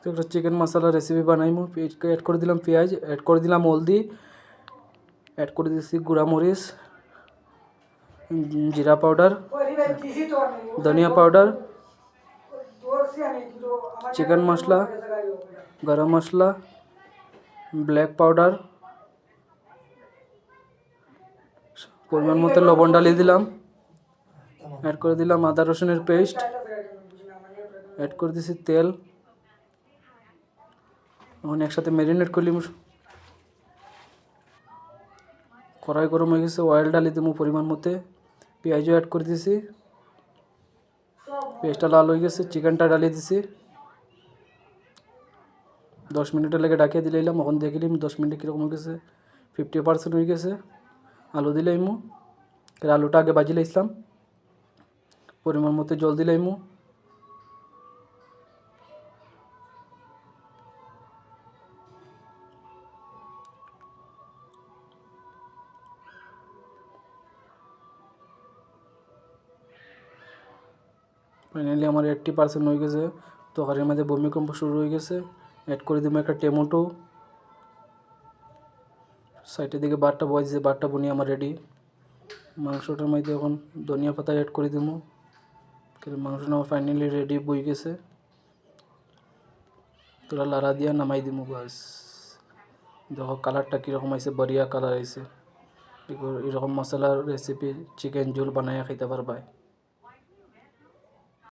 একটা চিকেন মশলা recipe বানাইমু। Add করে দিলাম পেঁয়াজ, অ্যাড করে দিলাম হলদি, অ্যাড করে দিয়েছি গুঁড়া মরিচ, জিরা পাউডার, ধনিয়া পাউডার, চিকেন মশলা, গরম মশলা, ব্ল্যাক পাউডার, পরিমাণ মতো লবণ ডালিয়ে দিলাম। অ্যাড করে দিলাম আদা রসুনের পেস্ট, অ্যাড করে দিয়েছি তেল। এখন একসাথে ম্যারিনেট করলি। কড়াই গরম হয়ে গেছে, অয়েল ডালিয়ে দেবো পরিমাণ মতো। পেঁয়াজও অ্যাড করে দিয়েছি, পেঁয়াজটা লাল হয়ে গেছে, চিকেনটা ডালিয়ে দিছি। 10 মিনিটের লেগে ডাকিয়ে দিলাম। এখন দেখিলাম 10 মিনিটে কীরকম হয়ে গেছে, 50% হয়ে গেছে। আলু দিলাইমু, আলুটা আগে বাজি লাইছিলাম। পরিমাণ মতো জল দিলাইমু। ফাইনালি আমার 80% হয়ে গেছে। তরকারির মধ্যে ভূমিকম্প শুরু হয়ে গেছে। অ্যাড করে দিব একটা টমেটো। সাইডের দিকে বাটটা বয়ে দিয়েছে, বাটটা বনিয়ে আমার রেডি। মাংসটার মধ্যে এখন ধনিয়া পাতা অ্যাড করে দিব। মাংসটা আমার ফাইনালি রেডি বই গেছে। তোরা লাড়া দিয়া নামাই দিব। বাস দেখো কালারটা কীরকম আইছে, বড়িয়া কালার আইছে। এরকম মশলার রেসিপি চিকেন ঝোল বানাইয়া খাইতে পারবাই।